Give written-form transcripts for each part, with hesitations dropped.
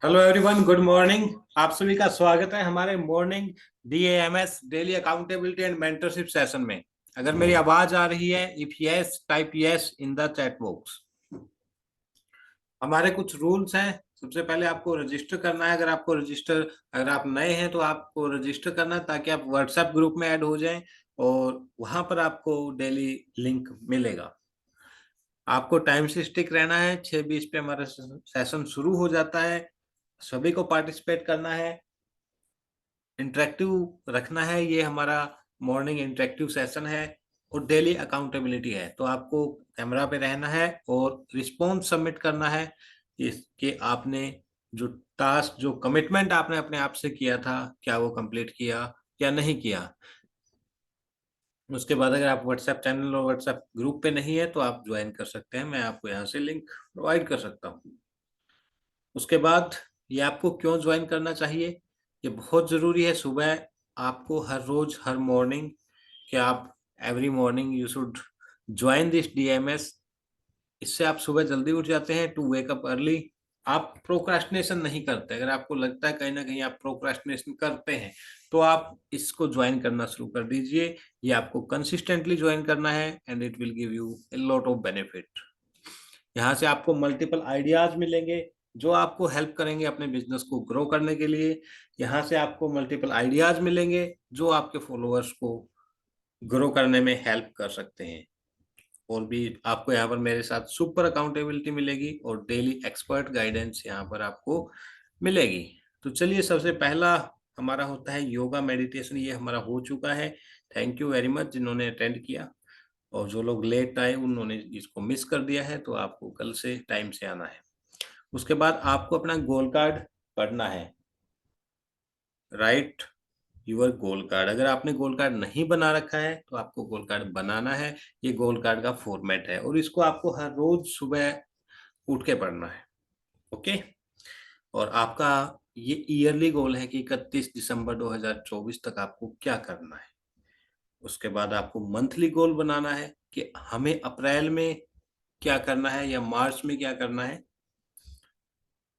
Hello everyone, good morning. आप सभी का स्वागत है हमारे morning DAMS daily accountability and mentorship session में। अगर मेरी आवाज आ रही है, if yes type yes in the chat box. हमारे कुछ रूल्स हैं। सबसे पहले आपको रजिस्टर करना है। अगर आप नए हैं तो आपको रजिस्टर करना है ताकि आप व्हाट्सएप ग्रुप में ऐड हो जाएं और वहां पर आपको डेली लिंक मिलेगा। आपको टाइम से स्टिक रहना है। 6:20 पे हमारा सेशन शुरू हो जाता है। सभी को पार्टिसिपेट करना है, इंटरेक्टिव रखना है। ये हमारा मॉर्निंग इंटरेक्टिव सेशन है और डेली अकाउंटेबिलिटी है। तो आपको कैमरा पे रहना है और रिस्पॉन्स सबमिट करना है इसके आपने जो टास्क, जो कमिटमेंट आपने अपने आप से किया था, क्या वो कंप्लीट किया या नहीं किया। उसके बाद अगर आप व्हाट्सएप चैनल और व्हाट्सएप ग्रुप पे नहीं है तो आप ज्वाइन कर सकते हैं। मैं आपको यहाँ से लिंक प्रोवाइड कर सकता हूँ। उसके बाद ये आपको क्यों ज्वाइन करना चाहिए, ये बहुत ज़रूरी है। सुबह आपको हर रोज, हर मॉर्निंग, कि आप every morning you should join this DMS। इससे आप सुबह जल्दी उठ जाते हैं, टू वेक अप अर्ली। आप प्रोक्रास्टिनेशन नहीं करते। अगर आपको लगता है कहीं ना कहीं आप प्रोक्रास्टिनेशन करते हैं तो आप इसको ज्वाइन करना शुरू कर दीजिए। ये आपको कंसिस्टेंटली ज्वाइन करना है and it will give U a lot of benefit. यहाँ से आपको मल्टीपल आइडियाज मिलेंगे जो आपको हेल्प करेंगे अपने बिजनेस को ग्रो करने के लिए। यहाँ से आपको मल्टीपल आइडियाज मिलेंगे जो आपके फॉलोअर्स को ग्रो करने में हेल्प कर सकते हैं। और भी आपको यहाँ पर मेरे साथ सुपर अकाउंटेबिलिटी मिलेगी और डेली एक्सपर्ट गाइडेंस यहाँ पर आपको मिलेगी। तो चलिए, सबसे पहला हमारा होता है योगा मेडिटेशन। ये हमारा हो चुका है। थैंक यू वेरी मच जिन्होंने अटेंड किया, और जो लोग लेट आए उन्होंने इसको मिस कर दिया है, तो आपको कल से टाइम से आना है। उसके बाद आपको अपना गोल कार्ड पढ़ना है। Write your goal card. अगर आपने गोल कार्ड नहीं बना रखा है तो आपको गोल कार्ड बनाना है। ये गोल कार्ड का फॉर्मेट है और इसको आपको हर रोज सुबह उठ के पढ़ना है। ओके। और आपका ये ईयरली गोल है कि 31 दिसंबर 2024 तक आपको क्या करना है। उसके बाद आपको मंथली गोल बनाना है कि हमें अप्रैल में क्या करना है या मार्च में क्या करना है।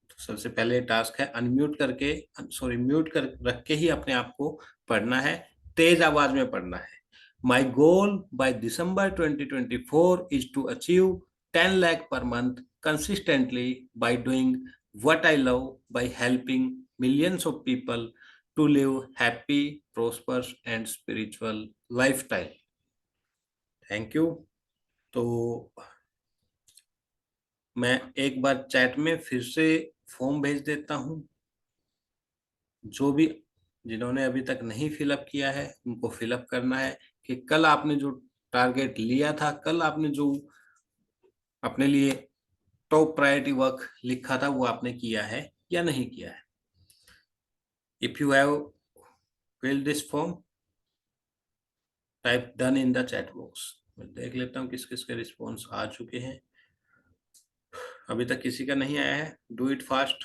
तो सबसे पहले टास्क है अनम्यूट करके, सॉरी, म्यूट कर रख के ही अपने आप को पढ़ना है। तेज आवाज में पढ़ना है। My goal by December 2024 is to achieve 10 lakh per month consistently by doing what I love, by helping millions of people to live happy, prosperous and spiritual lifestyle. Thank you. तो मैं एक बार चैट में फिर से फॉर्म भेज देता हूँ। जो भी, जिन्होंने अभी तक नहीं फिलअप किया है उनको फिलअप करना है कि कल आपने जो टारगेट लिया था, कल आपने जो अपने लिए टॉप प्रायोरिटी वर्क लिखा था वो आपने किया है या नहीं किया है। If you have filled this form, type done in the chat box. मैं देख लेता हूँ किस किस के रिस्पॉन्स आ चुके हैं। अभी तक किसी का नहीं आया है। Do it fast.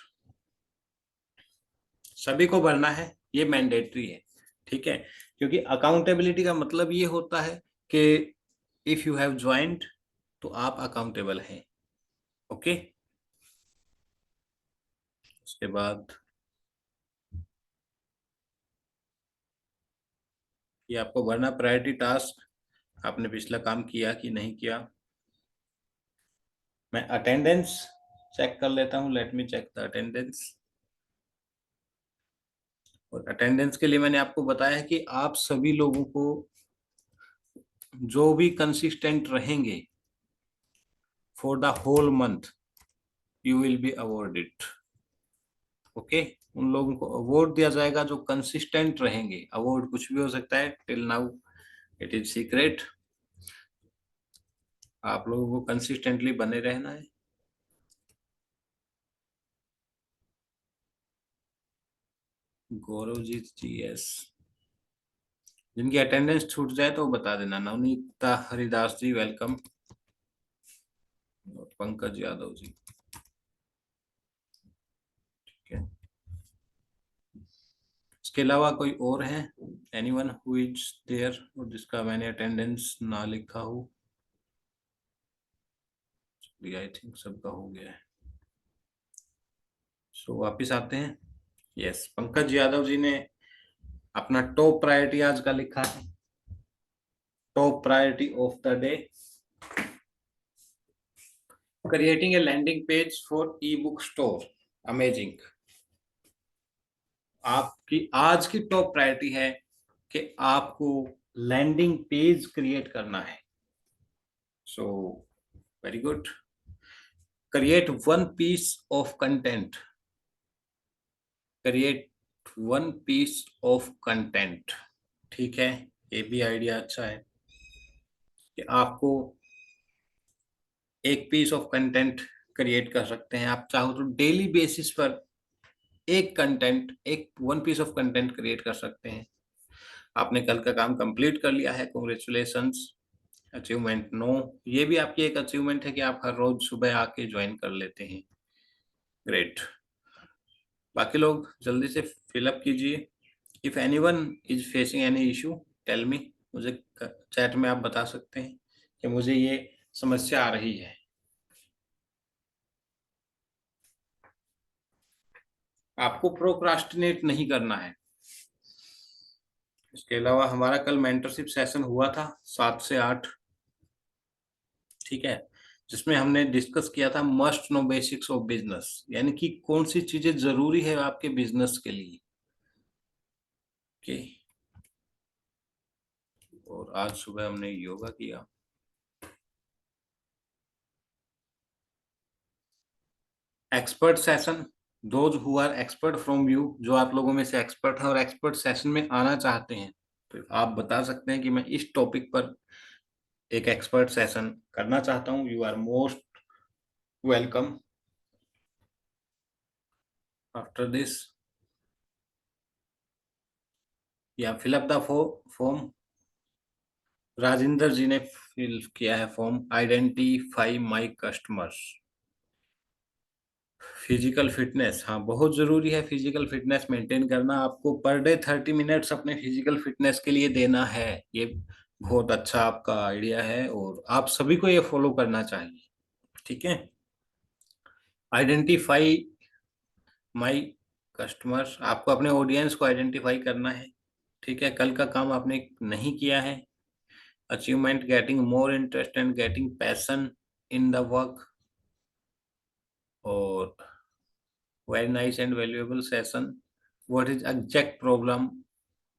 सभी को भरना है, ये मैंडेटरी है। ठीक है, क्योंकि अकाउंटेबिलिटी का मतलब ये होता है कि इफ यू हैव ज्वाइंट तो आप अकाउंटेबल हैं। ओके। उसके बाद ये आपको भरना प्रायोरिटी टास्क, आपने पिछला काम किया कि नहीं किया। मैं अटेंडेंस चेक कर लेता हूँ। Let me check the attendance. और अटेंडेंस के लिए मैंने आपको बताया है कि आप सभी लोगों को, जो भी कंसिस्टेंट रहेंगे for the whole month, you will be awarded. Okay. उन लोगों को अवार्ड दिया जाएगा जो कंसिस्टेंट रहेंगे। अवार्ड कुछ भी हो सकता है, till now it is secret. आप लोगों को कंसिस्टेंटली बने रहना है। गौरवजीत जी, यस। जिनकी अटेंडेंस छूट जाए तो बता देना। नवनीता हरिदास जी, वेलकम। और पंकज यादव जी, ठीक है। इसके अलावा कोई और है, एनीवन हु इज देयर और जिसका मैंने अटेंडेंस ना लिखा हो। आई थिंक सबका हो गया है। सो वापिस आते हैं। यस, पंकज यादव जी ने अपना टॉप प्रायोरिटी आज का लिखा है। Top priority of the day, creating a landing page for e book store. Amazing. आपकी आज की टॉप प्रायोरिटी है कि आपको लैंडिंग पेज क्रिएट करना है। So very good. Create one piece of content. Create one piece of content. ठीक है, ये भी आइडिया अच्छा है कि आपको एक पीस ऑफ कंटेंट क्रिएट कर सकते हैं। आप चाहो तो डेली बेसिस पर एक कंटेंट, एक one piece of content create कर सकते हैं। आपने कल का काम कंप्लीट कर लिया है, कॉन्ग्रेचुलेशंस। अचीवमेंट नो, ये भी आपकी एक अचीवमेंट है कि आप हर रोज सुबह आके ज्वाइन कर लेते हैं। ग्रेट। बाकी लोग जल्दी से फिलअप कीजिए। If anyone is facing any issue tell me. मुझे चैट में आप बता सकते हैं कि मुझे ये समस्या आ रही है। आपको प्रोक्रास्टिनेट नहीं करना है। इसके अलावा हमारा कल मेंटरशिप सेशन हुआ था 7 से 8, ठीक है, जिसमें हमने डिस्कस किया था must know basics of business, यानी कि कौन सी चीजें जरूरी है आपके बिजनेस के लिए। ओके। और आज सुबह हमने योगा किया। Expert session, those who are expert from you, जो आप लोगों में से एक्सपर्ट हैं और एक्सपर्ट सेशन में आना चाहते हैं, तो आप बता सकते हैं कि मैं इस टॉपिक पर एक एक्सपर्ट सेशन करना चाहता हूँ। You are most welcome after this. या fill up the form. Rajendra ji ने फिल किया है form. Identify my customers. Physical fitness, हाँ बहुत जरूरी है फिजिकल फिटनेस मेंटेन करना। आपको पर डे 30 मिनट्स अपने फिजिकल फिटनेस के लिए देना है। ये बहुत अच्छा आपका आइडिया है और आप सभी को ये फॉलो करना चाहिए। ठीक है। आइडेंटिफाई माई कस्टमर्स, आपको अपने ऑडियंस को आइडेंटिफाई करना है। ठीक है, कल का काम आपने नहीं किया है। Achievement, getting more interest and getting passion in the work. और very nice and valuable session. What is exact problem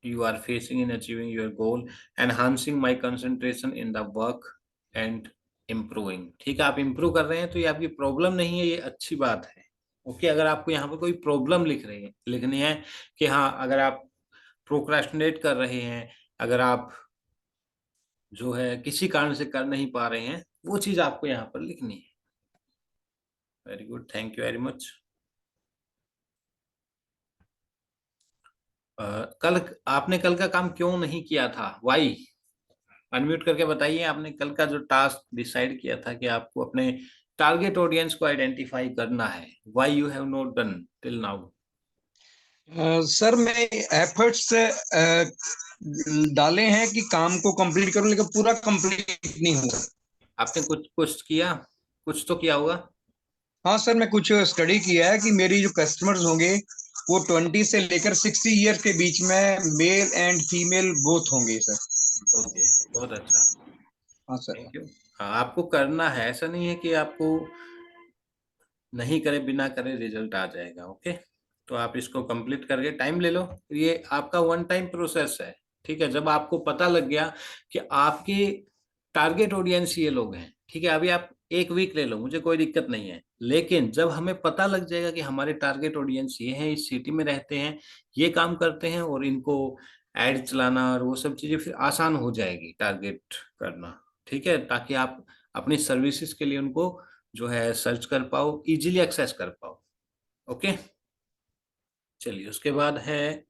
you are facing in achieving your goal, enhancing my concentration in the work and improving। ठीक है, आप improve कर रहे हैं तो ये आपकी प्रॉब्लम नहीं है, ये अच्छी बात है। ओके, अगर आपको यहाँ पर कोई प्रॉब्लम लिखनी है कि हाँ, अगर आप प्रोक्रेस्टिनेट कर रहे हैं, अगर आप जो है किसी कारण से कर नहीं पा रहे हैं, वो चीज आपको यहाँ पर लिखनी है। Very good, thank you very much. कल आपने कल का काम क्यों नहीं किया था? वाई? अनम्यूट करके बताइए। आपने कल का जो टास्क डिसाइड किया था कि आपको अपने टारगेट ऑडियंस को आइडेंटिफाई करना है, why you have not done till now? Sir मैं एफर्ट्स डाले हैं कि काम को कंप्लीट करूं, लेकिन पूरा कंप्लीट नहीं हुआ। आपने कुछ कुछ किया, कुछ तो किया होगा। हाँ सर, मैं कुछ स्टडी किया है कि मेरी जो कस्टमर्स होंगे वो 20 से लेकर 60 ईयर्स के बीच में मेल एंड फीमेल बोथ होंगे सर। ओके, बहुत अच्छा। हाँ सर। Thank you. हाँ, आपको करना है, ऐसा नहीं है कि आपको नहीं करे बिना करे रिजल्ट आ जाएगा। ओके, तो आप इसको कंप्लीट करके टाइम ले लो। ये आपका वन टाइम प्रोसेस है। ठीक है, जब आपको पता लग गया कि आपके टारगेट ऑडियंस ये लोग हैं, ठीक है, अभी आप एक वीक ले लो, मुझे कोई दिक्कत नहीं है। लेकिन जब हमें पता लग जाएगा कि हमारे टारगेट ऑडियंस ये हैं, इस सिटी में रहते हैं, ये काम करते हैं, और इनको एड चलाना और वो सब चीजें फिर आसान हो जाएगी टारगेट करना। ठीक है, ताकि आप अपनी सर्विसेज के लिए उनको जो है सर्च कर पाओ, इजीली एक्सेस कर पाओ। ओके, चलिए उसके बाद है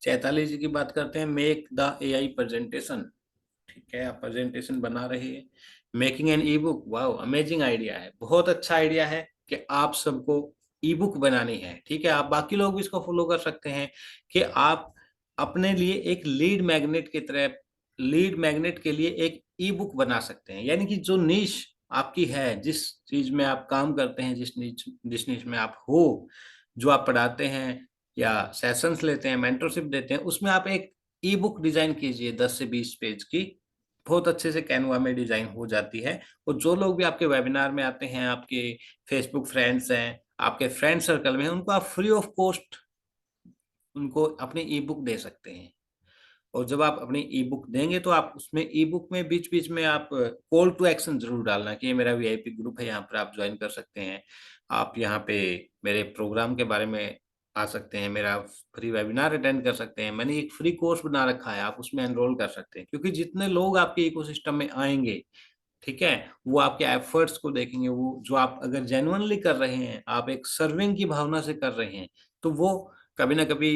चैताली जी की बात करते हैं। Make the AI presentation. ठीक है, आप प्रेजेंटेशन बना रहे हैं। Making an e book, wow amazing idea है, बहुत अच्छा आइडिया है कि आप सबको ई बुक बनानी है। ठीक है, आप बाकी लोग भी इसको फॉलो कर सकते हैं कि आप अपने लिए एक लीड मैग्नेट की तरह, लीड मैग्नेट के लिए एक ई बुक बना सकते हैं। यानी कि जो नीश आपकी है, जिस चीज में आप काम करते हैं, जिस नीच में आप हो, जो आप पढ़ाते हैं या सेशंस लेते हैं, मेंटरशिप देते हैं, उसमें आप एक ई बुक डिजाइन कीजिए 10 से 20 पेज की, बहुत अच्छे से कैनवा में डिजाइन हो जाती है। और जो लोग भी आपके वेबिनार में आते हैं, आपके फेसबुक फ्रेंड्स हैं, आपके फ्रेंड सर्कल में हैं, उनको आप फ्री ऑफ कॉस्ट उनको अपनी ई बुक दे सकते हैं। और जब आप अपनी ई बुक देंगे तो आप उसमें ई बुक में बीच बीच में आप कॉल टू एक्शन जरूर डालना कि ये मेरा वीआईपी ग्रुप है, यहाँ पर आप ज्वाइन कर सकते हैं, आप यहाँ पे मेरे प्रोग्राम के बारे में आ सकते हैं, मेरा फ्री वेबिनार अटेंड कर सकते हैं, मैंने एक फ्री कोर्स बना रखा है, आप उसमें एनरोल कर सकते हैं। क्योंकि जितने लोग आपके इकोसिस्टम में आएंगे, ठीक है, वो आपके एफर्ट्स को देखेंगे, वो जो आप अगर जेन्युइनली कर रहे हैं, आप एक सर्विंग की भावना से कर रहे हैं, तो वो कभी ना कभी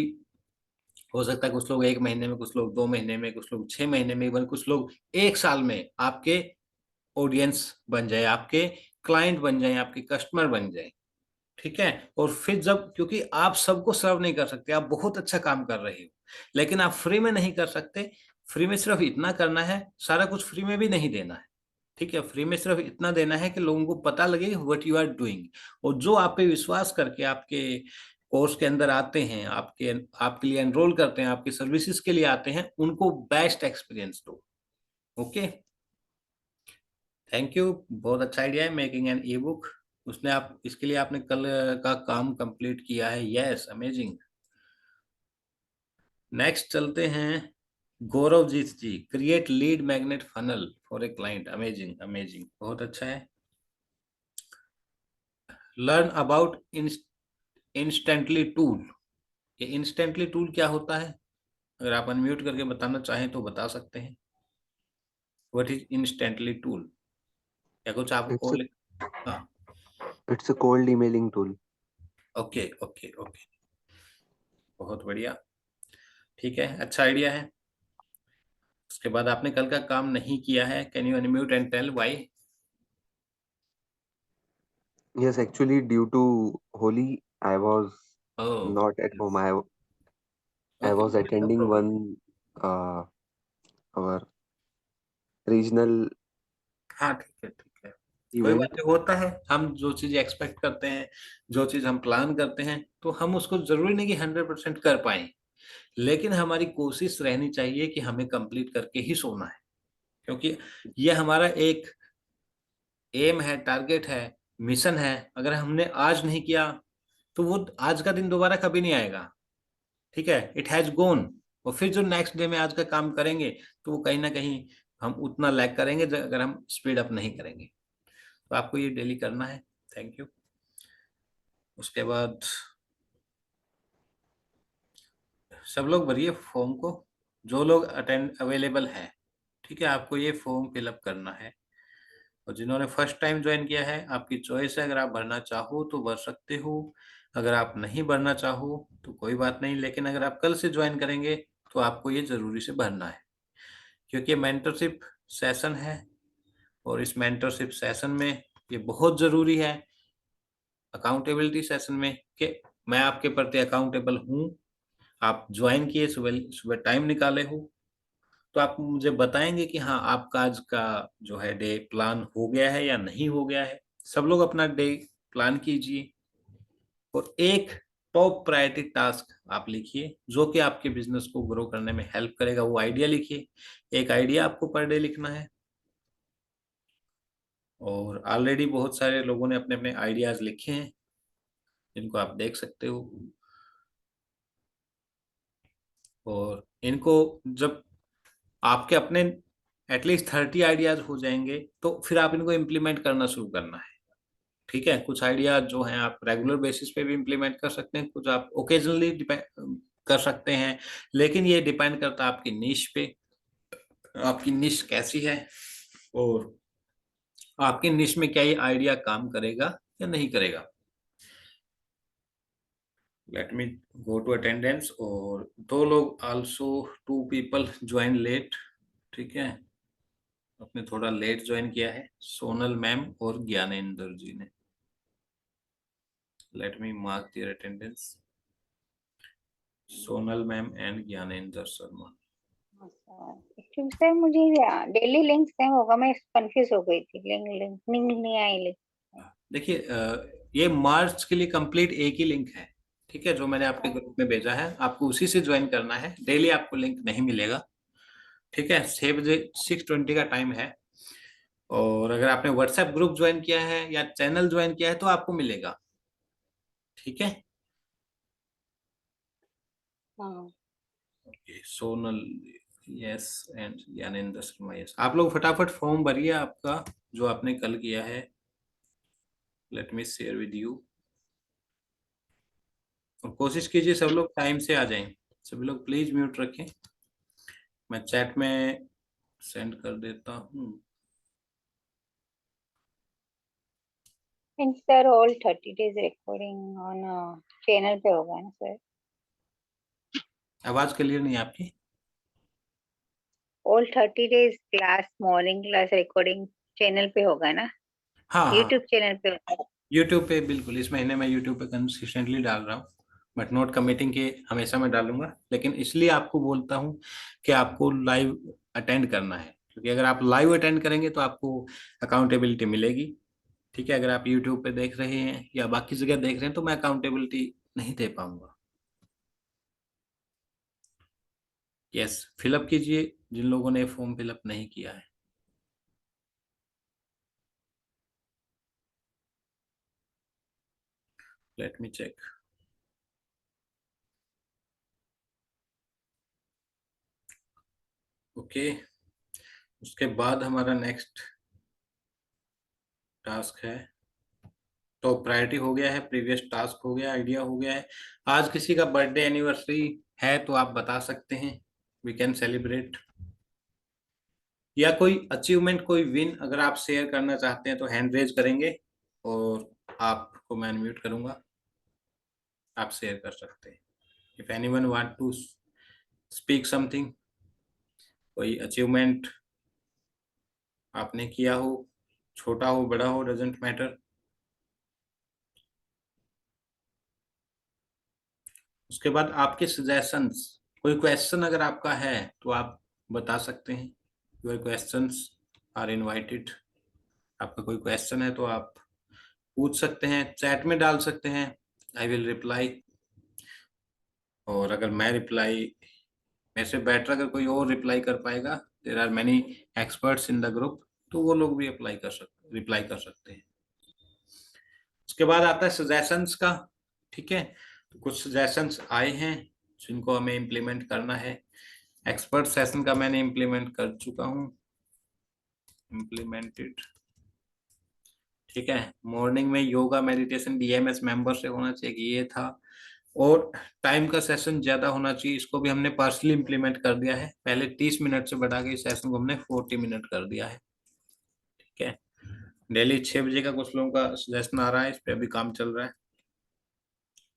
हो सकता है कुछ लोग 1 महीने में, कुछ लोग 2 महीने में, कुछ लोग 6 महीने में, बल्कि कुछ लोग 1 साल में आपके ऑडियंस बन जाए, आपके क्लाइंट बन जाए, आपके कस्टमर बन जाए। ठीक है। और फिर जब, क्योंकि आप सबको सर्व नहीं कर सकते, आप बहुत अच्छा काम कर रहे हो, लेकिन आप फ्री में नहीं कर सकते। फ्री में सिर्फ इतना करना है, सारा कुछ फ्री में भी नहीं देना है। ठीक है, फ्री में सिर्फ इतना देना है कि लोगों को पता लगे व्हाट यू आर डूइंग। और जो आप पे विश्वास करके आपके कोर्स के अंदर आते हैं, आपके लिए एनरोल करते हैं, आपकी सर्विसेज के लिए आते हैं, उनको बेस्ट एक्सपीरियंस दो। Okay, thank you. बहुत अच्छा आइडिया है मेकिंग एन ई बुक। उसने आप इसके लिए आपने कल का काम कंप्लीट किया है, यस, अमेजिंग। नेक्स्ट चलते हैं, Gaurav Jeet ji, create lead magnet funnel for a client, amazing amazing, बहुत अच्छा है। Learn about instantly tool. ये इंस्टेंटली टूल क्या होता है, अगर आप अनम्यूट करके बताना चाहें तो बता सकते हैं। व्हाट इज इंस्टेंटली टूल, या कुछ आप It's a और हाँ, it's a cold emailing tool. Okay okay okay, बहुत बढ़िया, ठीक है, अच्छा आइडिया है। उसके बाद आपने कल का काम नहीं किया है, can you unmute and tell why? Yes, actually, due to Holi, I was oh, not at home. I okay, was no attending problem. one our regional हाँ, ठीक है ठीक है, कोई बात event. नहीं, होता है। हम जो चीज एक्सपेक्ट करते हैं, जो चीज हम प्लान करते हैं, तो हम उसको जरूरी नहीं कि 100% कर पाए, लेकिन हमारी कोशिश रहनी चाहिए कि हमें कंप्लीट करके ही सोना है। क्योंकि ये हमारा एक एम है, टारगेट है, मिशन है। अगर हमने आज नहीं किया तो वो आज का दिन दोबारा कभी नहीं आएगा। ठीक है, इट हैज गोन। और फिर जो नेक्स्ट डे में आज का काम करेंगे, तो वो कहीं ना कहीं हम उतना लैग करेंगे अगर हम स्पीड अप नहीं करेंगे। तो आपको ये डेली करना है। Thank you. उसके बाद सब लोग भरिए फॉर्म को, जो लोग अटेंड अवेलेबल है। ठीक है, आपको ये फॉर्म फिलअप करना है। और जिन्होंने फर्स्ट टाइम ज्वाइन किया है, आपकी चॉइस है, अगर आप भरना चाहो तो भर सकते हो, अगर आप नहीं भरना चाहो तो कोई बात नहीं। लेकिन अगर आप कल से ज्वाइन करेंगे तो आपको ये जरूरी से भरना है, क्योंकि मेंटरशिप सेशन है। और इस मेंटरशिप सेशन में ये बहुत जरूरी है, अकाउंटेबिलिटी सेशन में, कि मैं आपके प्रति अकाउंटेबल हूँ। आप ज्वाइन किए, सुबह सुबह टाइम निकाले हो, तो आप मुझे बताएंगे कि हाँ, आपका आज का जो है डे प्लान हो गया है या नहीं हो गया है। सब लोग अपना डे प्लान कीजिए, और एक टॉप प्रायोरिटी टास्क आप लिखिए जो कि आपके बिजनेस को ग्रो करने में हेल्प करेगा, वो आइडिया लिखिए। एक आइडिया आपको पर डे लिखना है। और ऑलरेडी बहुत सारे लोगों ने अपने अपने आइडियाज लिखे हैं, जिनको आप देख सकते हो। और इनको जब आपके अपने एटलीस्ट 30 आइडियाज हो जाएंगे, तो फिर आप इनको इम्प्लीमेंट करना शुरू करना है। ठीक है, कुछ आइडिया जो हैं आप रेगुलर बेसिस पे भी इम्प्लीमेंट कर सकते हैं, कुछ आप ओकेजनली कर सकते हैं। लेकिन ये डिपेंड करता है आपकी निश पे, आपकी निश कैसी है, और आपकी निश में क्या ये आइडिया काम करेगा या नहीं करेगा। Let me go to attendance. और 2 लोग आल्सो, 2 पीपल ज्वाइन लेट। ठीक है, आपने थोड़ा लेट ज्वाइन किया है, सोनल मैम और ज्ञानेंद्र जी ने। Let me mark their attendance, Sonal ma'am and Gyanendra Sharma. Actually sir मुझे डेली लिंक सेम होगा, मैं कंफ्यूज हो गई थी, लिंक लिंक नहीं आई लिंक। देखिए, ये मार्च के लिए कंप्लीट एक ही लिंक है। ठीक है, जो मैंने आपके ग्रुप में भेजा है आपको उसी से ज्वाइन करना है। डेली आपको लिंक नहीं मिलेगा। ठीक है, 6 बजे 6:20 का टाइम है। और अगर आपने व्हाट्सएप ग्रुप ज्वाइन किया है या चैनल ज्वाइन किया है तो आपको मिलेगा। ठीक है। हाँ। Okay, Sonal yes and Gyanendra Sharma yes. आप लोग फटाफट फॉर्म भरिए आपका जो आपने कल किया है। Let me share with you. और कोशिश कीजिए सब लोग टाइम से आ जाएं। सभी लोग प्लीज म्यूट रखें। मैं चैट में सेंड कर देता हूँ। Means sir all 30 days recording on channel पे होगा ना सर? आवाज क्लियर नहीं है आपकी। All 30 days class, morning class recording channel पे होगा ना? हाँ हाँ, यूट्यूब चैनल पे होगा? यूट्यूब पे बिल्कुल। इस महीने मैं यूट्यूब पे कंसिस्टेंटली डाल रहा हूँ, बट नॉट कमिटिंग के हमेशा मैं डालूंगा। लेकिन इसलिए आपको बोलता हूँ कि आपको लाइव अटेंड करना है, क्योंकि अगर आप लाइव अटेंड करेंगे तो आपको अकाउंटेबिलिटी मिलेगी। ठीक है, अगर आप यूट्यूब पे देख रहे हैं या बाकी जगह देख रहे हैं तो मैं अकाउंटेबिलिटी नहीं दे पाऊंगा। यस, फिलअप कीजिए जिन लोगों ने फॉर्म फिलअप नहीं किया है। Late me check. ओके, उसके बाद हमारा नेक्स्ट टास्क है। तो प्रायोरिटी हो गया है, प्रीवियस टास्क हो गया, आइडिया हो गया है। आज किसी का बर्थडे एनिवर्सरी है तो आप बता सकते हैं, वी कैन सेलिब्रेट। या कोई अचीवमेंट, कोई विन अगर आप शेयर करना चाहते हैं तो हैंड रेज करेंगे और आपको मैं अनम्यूट करूंगा, आप शेयर कर सकते हैं। If anyone want to speak something, कोई अचीवमेंट आपने किया हो, छोटा हो बड़ा हो, डजेंट मैटर। उसके बाद आपके सजेशंस, कोई क्वेश्चन अगर आपका है तो आप बता सकते हैं। Your questions are invited. आपका कोई क्वेश्चन है तो आप पूछ सकते हैं, चैट में डाल सकते हैं, आई विल रिप्लाई। और अगर मैं रिप्लाई, मेरे से बेटर अगर कोई और रिप्लाई कर पाएगा, there are many experts in the group, तो वो लोग भी अप्लाई कर सकते, रिप्लाई कर सकते हैं। उसके बाद आता है सजेशंस का। ठीक है, तो कुछ सजेशंस आए हैं जिनको हमें इम्प्लीमेंट करना है। एक्सपर्ट सेशन का मैंने इम्प्लीमेंट कर चुका हूँ, इम्प्लीमेंटेड। ठीक है, मॉर्निंग में योगा मेडिटेशन डीएमएस मेंबर से होना चाहिए, ये था। और टाइम का सेशन ज्यादा होना चाहिए, इसको भी हमने पार्सली इम्प्लीमेंट कर दिया है। पहले 30 मिनट से बढ़ा के इस सेशन को हमने 40 मिनट कर दिया है। ठीक है, डेली 6 बजे का कुछ लोगों का सजेशन आ रहा है, इस पे अभी काम चल रहा है।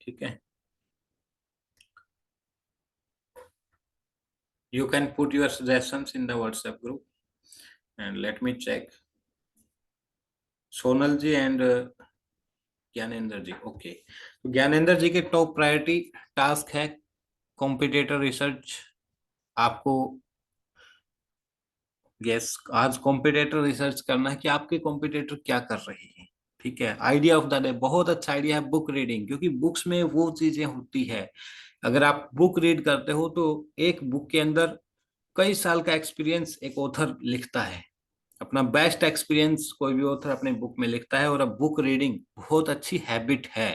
ठीक है, you can put your suggestions in the WhatsApp group and let me check. Sonal ji and Gyanendra ji, okay. तो ज्ञानेंद्र जी के टॉप प्रायोरिटी टास्क है कॉम्पिटिटर रिसर्च। आपको यस, आज कॉम्पिटिटर रिसर्च करना है कि आपके कॉम्पिटिटर क्या कर रहे हैं। ठीक है, आइडिया ऑफ द डे, बहुत अच्छा आइडिया है बुक रीडिंग, क्योंकि बुक्स में वो चीजें होती है। अगर आप बुक रीड करते हो तो एक बुक के अंदर कई साल का एक्सपीरियंस एक ऑथर लिखता है, अपना बेस्ट एक्सपीरियंस कोई भी ऑथर अपने बुक में लिखता है। और अब बुक रीडिंग बहुत अच्छी हैबिट है।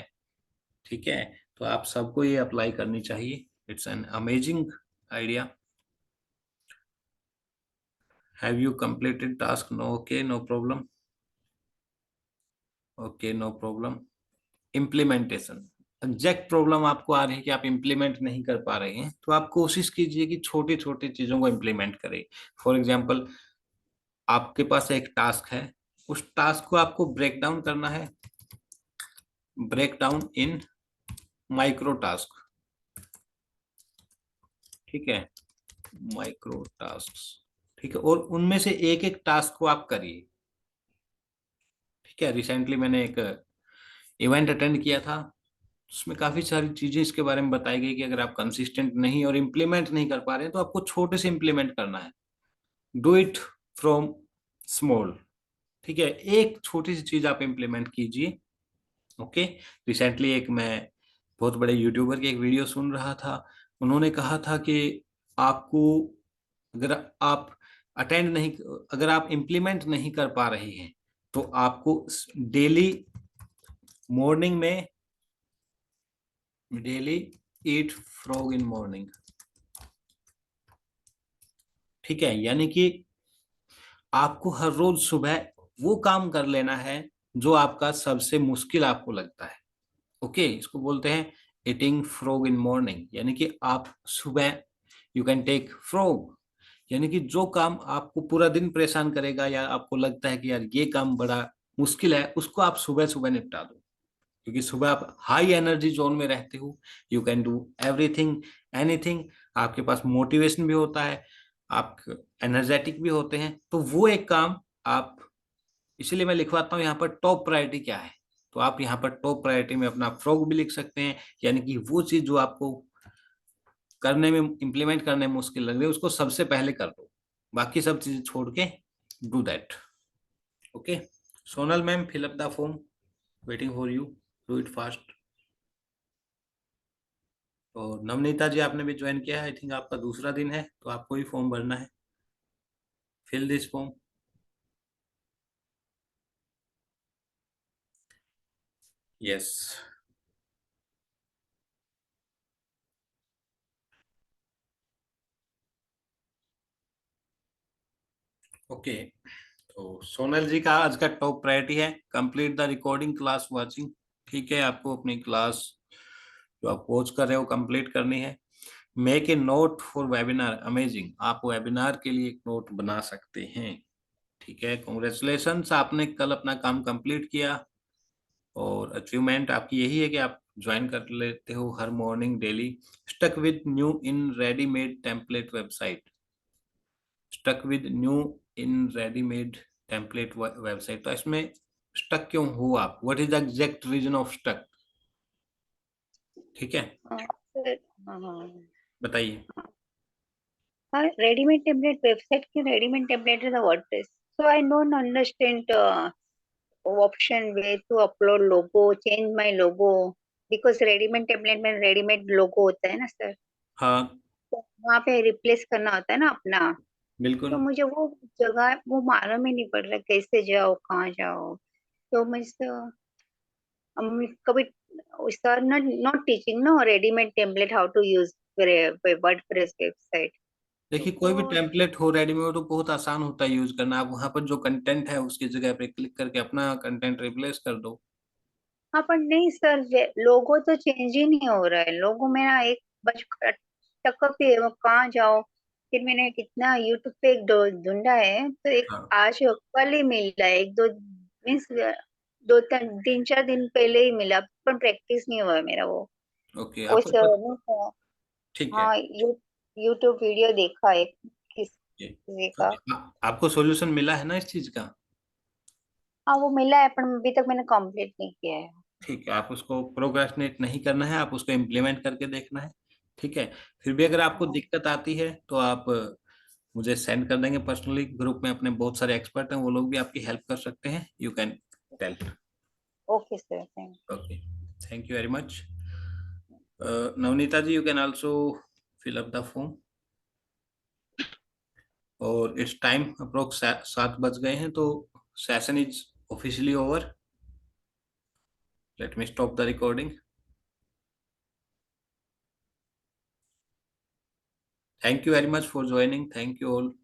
ठीक है, तो आप सबको ये अप्लाई करनी चाहिए। It's an amazing idea. Have you completed task? No, okay, no problem. Okay, no problem. Implementation, exact problem आपको आ रही है कि आप इम्प्लीमेंट नहीं कर पा रहे हैं, तो आप कोशिश कीजिए कि छोटी छोटी चीजों को इम्प्लीमेंट करें। फॉर एग्जाम्पल, आपके पास एक टास्क है, उस टास्क को आपको ब्रेक डाउन करना है, break down in micro task. ठीक है, माइक्रो टास्क। ठीक है, और उनमें से एक एक टास्क को आप करिए। ठीक है, रिसेंटली मैंने एक इवेंट अटेंड किया था, उसमें काफी सारी चीजें इसके बारे में बताई गई कि अगर आप कंसिस्टेंट नहीं और इम्प्लीमेंट नहीं कर पा रहे हैं तो आपको छोटे से इम्प्लीमेंट करना है। Do it from small. ठीक है, एक छोटी सी चीज आप इम्प्लीमेंट कीजिए। ओके, रिसेंटली एक मैं बहुत बड़े यूट्यूबर की एक वीडियो सुन रहा था। उन्होंने कहा था कि आपको, अगर आप अटेंड नहीं, अगर आप इम्प्लीमेंट नहीं कर पा रहे हैं तो आपको डेली मॉर्निंग में, daily eat frog in morning. ठीक है, यानी कि आपको हर रोज सुबह वो काम कर लेना है जो आपका सबसे मुश्किल आपको लगता है। ओके, इसको बोलते हैं ईटिंग फ्रॉग इन मॉर्निंग, यानी कि आप सुबह यू कैन टेक फ्रॉग, यानी कि जो काम आपको पूरा दिन परेशान करेगा या आपको लगता है कि यार ये काम बड़ा मुश्किल है, उसको आप सुबह सुबह निपटा दो, क्योंकि सुबह आप हाई एनर्जी जोन में रहते हो। You can do everything, anything, आपके पास मोटिवेशन भी होता है, आप एनर्जेटिक भी होते हैं। तो वो एक काम आप, इसीलिए मैं लिखवाता हूँ यहाँ पर टॉप प्रायोरिटी क्या है। तो आप यहाँ पर टॉप प्रायोरिटी में अपना फ्रॉग भी लिख सकते हैं, यानी कि वो चीज जो आपको करने में, इम्प्लीमेंट करने में मुश्किल लग रही है, उसको सबसे पहले कर दो, बाकी सब चीजें छोड़ के do that. Okay, Sonal ma'am, fill up the form, waiting for you, do it fast. और नवनीता जी, आपने भी ज्वाइन किया है, आई थिंक आपका दूसरा दिन है, तो आपको ही फॉर्म भरना है। Fill this form. Yes. Okay, तो सोनल जी का आज का टॉप प्रायोरिटी है complete the recording class watching. ठीक है, आपको अपनी क्लास जो आप वॉच कर रहे हो कंप्लीट करनी है। Make a note for webinar, amazing, आप वेबिनार के लिए एक नोट बना सकते हैं। ठीक है, कॉन्ग्रेचुलेशंस, आपने कल अपना काम कंप्लीट किया और अचीवमेंट आपकी यही है कि आप ज्वाइन कर लेते हो हर morning daily. Stuck with new in readymade template website, stuck with new in readymade template website. तो इसमें स्टक क्यों हो आप, what is the exact reason of stuck? ठीक है, सर, हाँ, बताइए। हाँ, रेडीमेड टेम्पलेट वेबसाइट की readymade template is a WordPress. So I don't understand option where to upload logo, change my logo, because readymade template में readymade लोगो होता है ना सर, हाँ, तो वहाँ पे रिप्लेस करना होता है ना अपना। तो बिल्कुल। मुझे वो जगह वो मालूम ही नहीं पड़ रहा कैसे जाओ कहाँ जाओ। तो मुझसे कभी sir not teaching no readymade template how to use WordPress website. देखिए, कोई भी तो टेम्पलेट हो रेडीमेड तो बहुत आसान होता है यूज करना। आप वहां पर जो कंटेंट है उसकी जगह पे क्लिक करके अपना कंटेंट रिप्लेस कर दो। हाँ पर नहीं सर, लोगो तो चेंज ही नहीं हो रहा है। लोगो मेरा एक बच टक पे है, वो कहाँ जाओ। फिर मैंने कितना यूट्यूब पे एक ढूंढा है, तो एक हाँ, आज कल ही मिला है, एक दो मीन्स दो तीन चार दिन पहले ही मिला, पर प्रैक्टिस नहीं हुआ है मेरा वो। ओके, वो आपको सर, ठीक है। हाँ, यूट्यूब वीडियो देखा है ये- किसी तो का। आपको सॉल्यूशन मिला है ना इस चीज का? हाँ वो मिला है, पर अभी तक मैंने कंप्लीट नहीं किया है। ठीक है, आप उसको प्रोक्रेस्टिनेट नहीं करना है, आप उसको इम्प्लीमेंट करके देखना है। ठीक है, फिर भी अगर आपको हाँ, दिक्कत आती है तो आप मुझे सेंड कर देंगे पर्सनली। ग्रुप में अपने बहुत सारे एक्सपर्ट हैं, वो लोग भी आपकी हेल्प कर सकते हैं। You can tell. Okay sir, thank okay, thank you very much. Navneeta ji, you can also fill up the form. और इट्स टाइम अप्रोक्स 7 बज गए हैं, तो session is officially over. Let me stop the recording. Thank you very much for joining, thank you all.